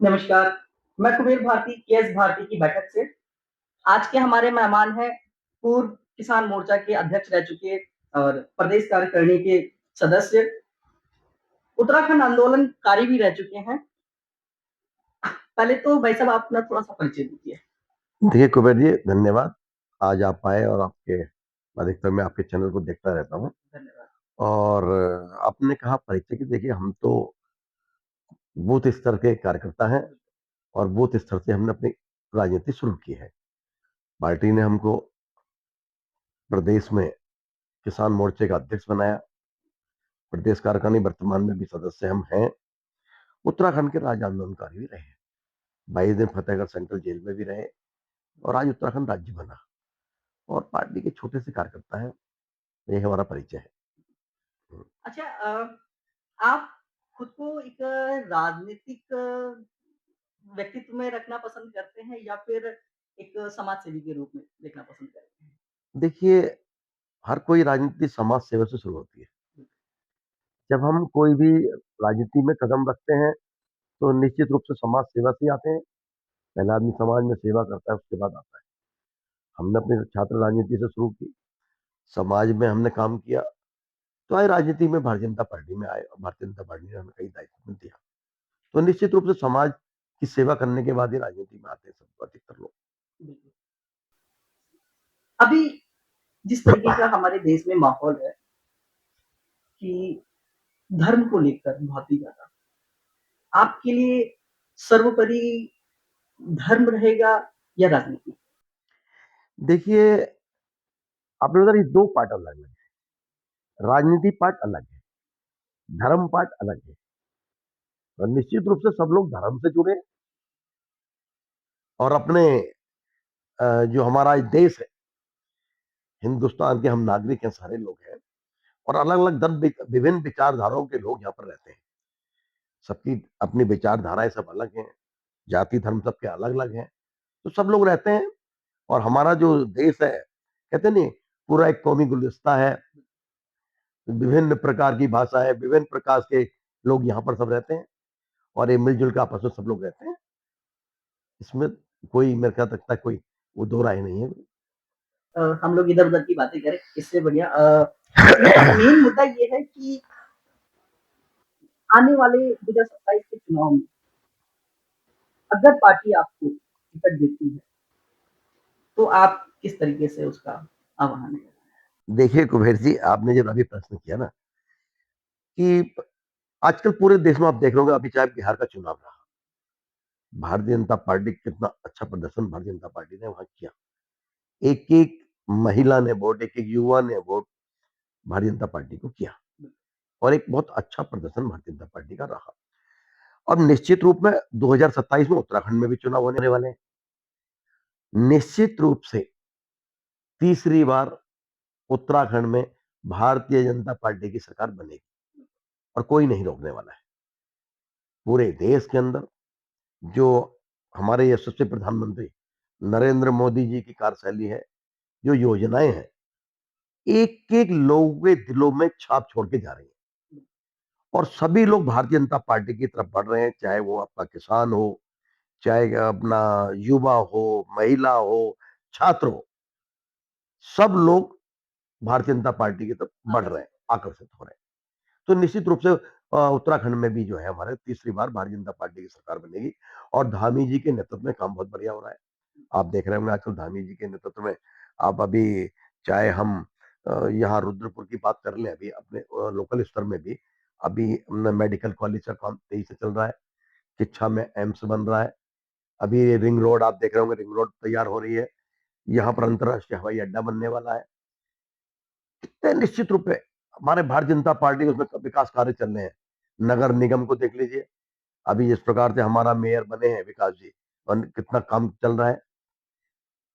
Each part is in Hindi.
नमस्कार, मैं कुबेर भारती, केएस भारती की बैठक से। आज के हमारे मेहमान हैं पूर्व किसान मोर्चा के अध्यक्ष रह चुके और प्रदेश कार्यकारिणी के सदस्य, उत्तराखंड आंदोलनकारी भी रह चुके हैं। पहले तो भाई साहब आप अपना थोड़ा-सा परिचय दीजिए। देखिए कुबेर जी, धन्यवाद। आज आप आए और आपके अधिकतर मैं आपके चैनल को देखता रहता हूँ। धन्यवाद। और आपने कहा परिचय की, देखिए हम तो बूथ स्तर के कार्यकर्ता हैं और बूथ स्तर से हमने अपनी राजनीति शुरू की है। पार्टी ने हमको प्रदेश में किसान मोर्चे का अध्यक्ष बनाया। प्रदेश कार्यकारिणी वर्तमान में भी सदस्य हम हैं। उत्तराखंड के राज्य आंदोलनकारी भी रहे, 22 दिन फतेहगढ़ सेंट्रल जेल में भी रहे और आज उत्तराखंड राज्य बना और पार्टी के छोटे से कार्यकर्ता है। ये हमारा परिचय है। अच्छा आप खुद को एक राजनीतिक व्यक्तित्व में रखना पसंद करते हैं या फिर एक समाज सेवी के रूप में देखना पसंद करते हैं? देखिए, हर कोई राजनीति समाज सेवा से शुरू होती है। जब हम कोई भी राजनीति में कदम रखते हैं तो निश्चित रूप से समाज सेवा से ही आते हैं। पहला आदमी समाज में सेवा करता है, उसके बाद आता है। हमने अपनी छात्र राजनीति से शुरू की, समाज में हमने काम किया, तो आए राजनीति में भारतीय जनता पार्टी में आए और भारतीय जनता पार्टी ने हमें कई दायित्व में दिया। तो निश्चित रूप से समाज की सेवा करने के बाद ही राजनीति में आते हैं सब अधिकतर लोग। बिल्कुल। अभी जिस तरीके का हमारे देश में माहौल है कि धर्म को लेकर बहुत ही ज़्यादा, आपके लिए सर्वोपरि धर्म रहेगा या राजनीति? देखिए, आपने बता, ये दो पार्ट अलग अलग है। राजनीति पार्ट अलग है, धर्म पार्ट अलग है। और निश्चित रूप से सब लोग धर्म से जुड़े और अपने जो हमारा देश है, हिंदुस्तान के हम नागरिक हैं, सारे लोग हैं और अलग अलग धर्म, विभिन्न विचारधाराओं के लोग यहाँ पर रहते हैं। सबकी अपनी विचारधाराएं सब अलग हैं, जाति धर्म सबके अलग अलग हैं, तो सब लोग रहते हैं। और हमारा जो देश है, कहते नहीं, पूरा एक कौमी गुलिस्ता है, विभिन्न प्रकार की भाषाएं, विभिन्न प्रकार के लोग यहाँ पर सब रहते हैं और ये मिलजुल के आपस में सब लोग रहते हैं। इसमें कोई मेरे ख्याल लगता है कोई वो दो राय नहीं है। हम लोग इधर-उधर की बातें करें, इससे बढ़िया मेन मुद्दा ये है कि आने वाले 2027 के चुनाव में अगर पार्टी आपको टिकट देती है, तो आप किस तरीके से उसका आह्वान करें? देखिए कुबेर जी, आपने जब अभी प्रश्न किया ना कि आजकल पूरे देश में आप देख रहे होंगे, अभी चाहे बिहार का चुनाव रहा, भारतीय जनता पार्टी कितना अच्छा प्रदर्शन भारतीय जनता पार्टी ने वहां किया। एक एक महिला ने वोट, एक एक युवा ने वोट भारतीय जनता पार्टी को किया और एक बहुत अच्छा प्रदर्शन भारतीय जनता पार्टी का रहा। और निश्चित रूप में 2027 में उत्तराखंड में भी चुनाव होने वाले हैं। निश्चित रूप से तीसरी बार उत्तराखंड में भारतीय जनता पार्टी की सरकार बनेगी और कोई नहीं रोकने वाला है। पूरे देश के अंदर जो हमारे यशस्वी प्रधानमंत्री नरेंद्र मोदी जी की कार्यशैली है, जो योजनाएं हैं, एक एक लोगों के दिलों में छाप छोड़ के जा रही है और सभी लोग भारतीय जनता पार्टी की तरफ बढ़ रहे हैं। चाहे वो आपका किसान हो, चाहे अपना युवा हो, महिला हो, छात्र हो, सब लोग भारतीय जनता पार्टी की तरफ बढ़ रहे हैं, आकर्षित हो रहे हैं। तो निश्चित रूप से उत्तराखंड में भी जो है हमारे तीसरी बार भारतीय जनता पार्टी की सरकार बनेगी और धामी जी के नेतृत्व में काम बहुत बढ़िया हो रहा है। आप देख रहे होंगे आजकल धामी जी के नेतृत्व में, आप अभी चाहे हम यहाँ रुद्रपुर की बात कर लें, अभी अपने लोकल स्तर में भी अभी मेडिकल कॉलेज का काम तेजी से चल रहा है, किच्छा में एम्स बन रहा है, अभी रिंग रोड आप देख रहे होंगे, रिंग रोड तैयार हो रही है, यहाँ पर अंतरराष्ट्रीय हवाई अड्डा बनने वाला है। कितने निश्चित रूप से हमारे भारतीय जनता पार्टी उसमें विकास कार्य चल रहे हैं। नगर निगम को देख लीजिए, अभी जिस प्रकार से हमारा मेयर बने हैं विकास जी और कितना काम चल रहा है।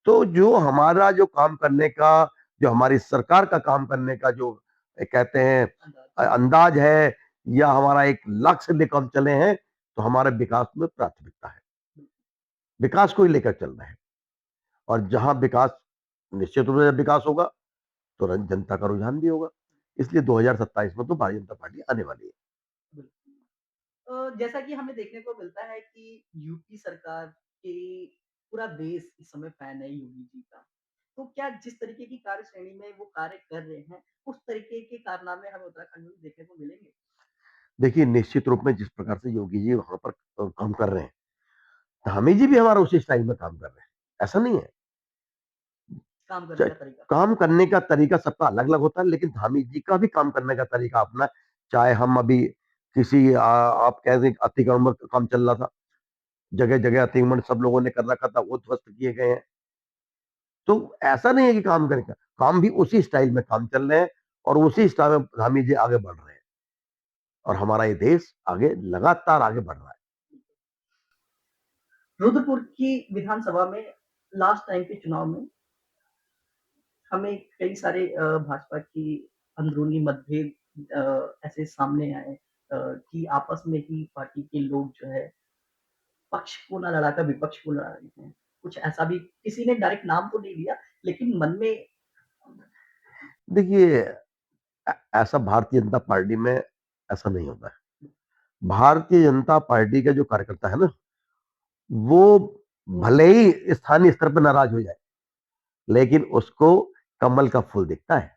तो जो हमारा जो काम करने का, जो हमारी सरकार का काम करने का जो कहते हैं अंदाज है या हमारा एक लक्ष्य लेकर हम चले हैं, तो हमारे विकास में प्राथमिकता है, विकास को ही लेकर चल रहे हैं। और जहां विकास, निश्चित रूप से विकास होगा तो जनता का रुझान भी होगा। इसलिए 2027 में तो भारतीय जनता पार्टी आने वाली है। जैसा कि हमें देखने को मिलता है कि यूपी सरकार की पूरा देश इस समय फैन है योगी जी का। तो क्या जिस तरीके की कार्यश्रेणी में वो कार्य कर रहे हैं, उस तरीके के कारनामे हमें उत्तराखंड में भी देखने को मिलेंगे? देखिए, निश्चित रूप में जिस प्रकार से योगी जी वहाँ पर काम कर रहे हैं, धामी जी भी हमारा उसी स्टाइल में काम कर रहे हैं। ऐसा नहीं है। काम करने चाहे का तरीका। काम करने का तरीका सबका अलग-अलग होता है, लेकिन धामी जी का भी काम करने का तरीका अपना है। चाहे हम अभी किसी आप कह दें अतिक्रमण का काम चल रहा था, जगह-जगह अतिक्रमण सब लोगों ने कर रखा था, वो ध्वस्त किए गए हैं। तो ऐसा नहीं है कि काम करें काम भी उसी स्टाइल में काम चल रहे हैं और उसी स्टाइल में धामी जी आगे बढ़ रहे हैं और हमारा ये देश आगे लगातार आगे बढ़ रहा है। रुद्रपुर की विधानसभा में लास्ट टाइम के चुनाव में हमें कई सारे भाजपा की अंदरूनी मतभेद ऐसे सामने आए कि आपस में ही पार्टी के लोग जो है पक्ष को ना लड़ाकर विपक्ष को लड़ा रहे हैं। कुछ ऐसा भी किसी ने डायरेक्ट नाम तो नहीं लिया, लेकिन मन में देखिए ऐसा भारतीय जनता पार्टी में ऐसा नहीं होता है। भारतीय जनता पार्टी का जो कार्यकर्ता है ना, वो भले ही स्थानीय स्तर पर नाराज हो जाए, लेकिन उसको कमल का फूल दिखता है।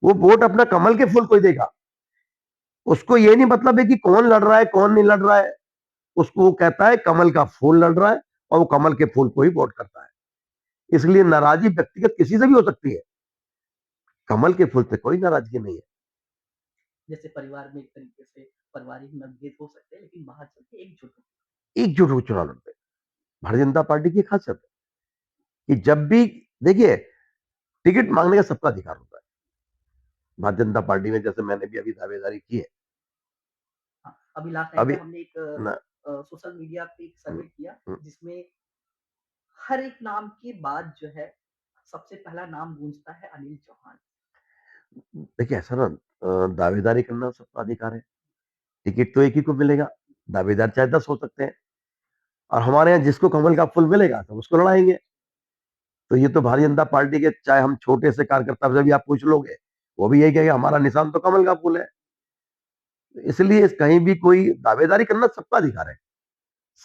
वो वोट अपना कमल के फूल को ही देगा। उसको ये नहीं मतलब है कि कौन लड़ रहा है कौन नहीं लड़ रहा है। उसको वो कहता है कमल का फूल लड़ रहा है और वो कमल के फूल को ही वोट करता है। इसलिए नाराजगी व्यक्तिगत किसी से भी हो सकती है, कमल के फूल से कोई नाराजगी नहीं है। जैसे परिवार में एक तरीके से पारिवारिक मतभेद हो सकते हैं, लेकिन बाहर चल के एकजुट हो। एकजुट होकर चुनाव लड़ते हैं। भारतीय जनता पार्टी की खासियत है कि जब भी देखिए टिकट मांगने का सबका अधिकार होता है। भारतीय जनता पार्टी में जैसे मैंने भी अभी दावेदारी की है। हाँ, अभी लास्ट टाइम पे अभी हमने एक न, सोशल मीडिया पे एक न, सर्वे किया, न, जिसमें हर एक नाम के बाद जो है सबसे पहला नाम गूंजता है अनिल चौहान। देखिए ऐसा ना दावेदारी करना सबका अधिकार है। टिकट तो एक ही को मिलेगा, दावेदार चाहे 10 हो सकते हैं और हमारे यहाँ जिसको कमल का फूल मिलेगा तो उसको लड़ाएंगे। तो ये तो भारतीय जनता पार्टी के चाहे हम छोटे से कार्यकर्ता से भी आप पूछ लोगे, वो भी यही कहेगा हमारा निशान तो कमल का फूल है। इसलिए कहीं भी कोई दावेदारी करना सबका अधिकार है।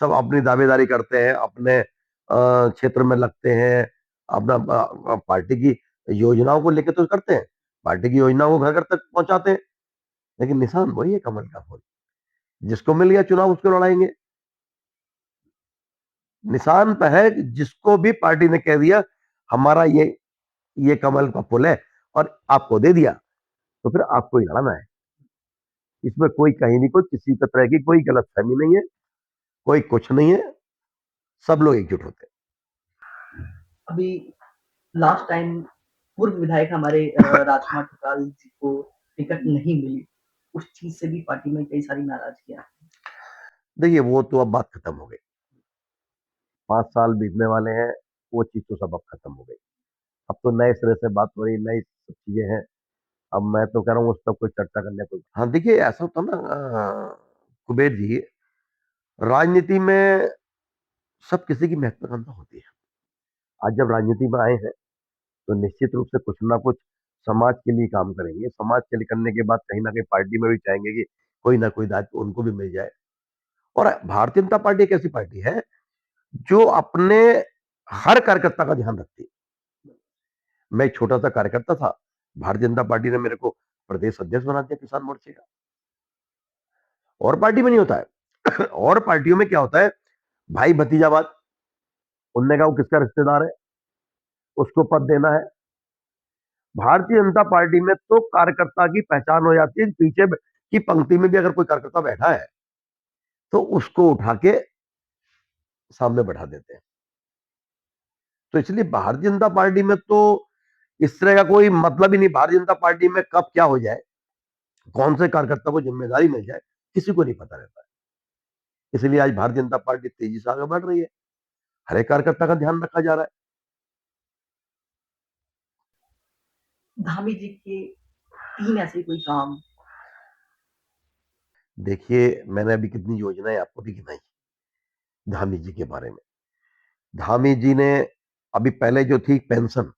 सब अपनी दावेदारी करते हैं, अपने क्षेत्र में लगते हैं, अपना पार्टी की योजनाओं को लेकर तो करते हैं, पार्टी की योजनाओं को घर घर तक पहुंचाते हैं, लेकिन निशान वही है कमल का फूल। जिसको मिल गया चुनाव उसको लड़ाएंगे। निशान पे है जिसको भी पार्टी ने कह दिया हमारा ये कमल का फूल है और आपको दे दिया, तो फिर आपको ही लड़ना है। इसमें कोई कहीं भी कोई किसी का तरह की कोई गलतफहमी नहीं है, कोई कुछ नहीं है, सब लोग एकजुट होते हैं। अभी लास्ट टाइम पूर्व विधायक हमारे राजकुमार ठुकराल जी को टिकट नहीं मिली। उस चीज़ से भी पार्टी में कई सारी नाराज़गियाँ हैं। देखिए वो तो अब बात खत्म हो गई। 5 साल बीतने वाले हैं, वो चीज़ तो सब अब खत्म हो गई। अब तो नए सिरे से बात हो रही, नई सब चीज़ें हैं। अब मैं तो कह रहा हूँ उस पर कोई चर्चा करने को हाँ, देखिए ऐसा होता ना कुबेर जी, राजनीति में सब किसी की महत्वाकांक्षा होती है। आज जब राजनीति में आए हैं, तो निश्चित रूप से कुछ ना कुछ समाज के लिए काम करेंगे। समाज के लिए करने के बाद कहीं न कहीं पार्टी में भी चाहेंगे कि कोई ना कोई दायित्व उनको भी मिल जाए। और भारतीय जनता पार्टी एक ऐसी पार्टी है, जो अपने हर कार्यकर्ता का ध्यान रखती है। मैं एक छोटा-सा कार्यकर्ता था, भारतीय जनता पार्टी ने मेरे को प्रदेश अध्यक्ष बना दिया किसान मोर्चे का। और पार्टी में नहीं होता है। और पार्टियों में क्या होता है, भाई भतीजावाद, उनने कहा वो किसका रिश्तेदार है, उसको पद देना है। भारतीय जनता पार्टी में तो कार्यकर्ता की पहचान हो जाती है, पीछे की पंक्ति में भी अगर कोई कार्यकर्ता बैठा है, तो उसको उठा के सामने बैठा देते हैं। तो इसलिए भारतीय जनता पार्टी में तो इस तरह का कोई मतलब ही नहीं। भारतीय जनता पार्टी में कब क्या हो जाए, कौन से कार्यकर्ता को जिम्मेदारी मिल जाए, किसी को नहीं पता रहता है। इसलिए आज भारतीय जनता पार्टी तेजी से आगे बढ़ रही है। हर एक कार्यकर्ता का ध्यान रखा जा रहा है। धामी जी के 3 ऐसे कोई काम देखिए मैंने अभी कितनी योजनाएं आपको भी गिनाई धामी जी के बारे में। धामी जी ने अभी पहले जो थी पेंशन,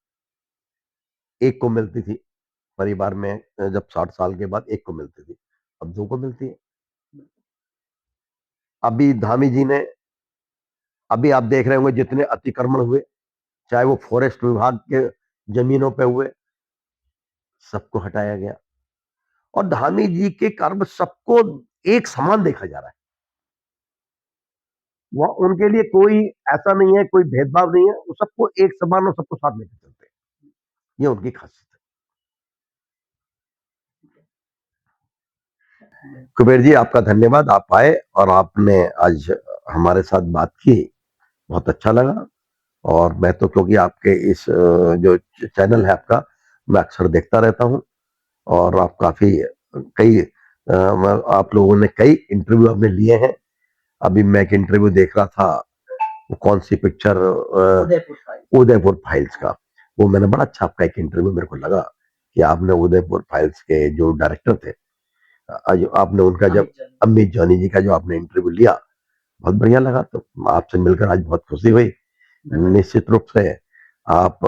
एक को मिलती थी परिवार में, जब 60 साल के बाद एक को मिलती थी, अब 2 को मिलती है। अभी धामी जी ने, अभी आप देख रहे होंगे जितने अतिक्रमण हुए, चाहे वो फॉरेस्ट विभाग के जमीनों पे हुए, सबको हटाया गया। और धामी जी के कर्म सबको एक समान देखा जा रहा है। वह उनके लिए कोई ऐसा नहीं है, कोई भेदभाव नहीं है, वो सबको एक समान और सबको साथ लेकर चलते हैं। ये उनकी खासियत है। कुबेर जी, आपका धन्यवाद, आप आए और आपने आज हमारे साथ बात की, बहुत अच्छा लगा। और मैं तो, क्योंकि आपके इस जो चैनल है आपका, मैं अक्सर देखता रहता हूँ, और आप काफी कई आप लोगों ने कई इंटरव्यू आपने लिए हैं। अभी मैं एक इंटरव्यू देख रहा था, वो कौन सी पिक्चर, उदयपुर फाइल्स का, वो मैंने बड़ा अच्छा आपका एक इंटरव्यू मेरे को लगा कि आपने उदयपुर फाइल्स के जो डायरेक्टर थे, आज आपने उनका जब अमित जॉनी जी का जो आपने इंटरव्यू लिया, बहुत बढ़िया लगा। तो आपसे मिलकर आज बहुत खुशी हुई। निश्चित रूप से आप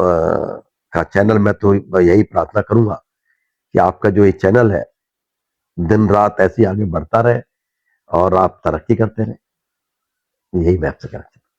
का चैनल, मैं तो यही प्रार्थना करूंगा कि आपका जो ये चैनल है दिन रात ऐसे आगे बढ़ता रहे और आप तरक्की करते रहे, यही मैं आपसे कहना चाहता हूं।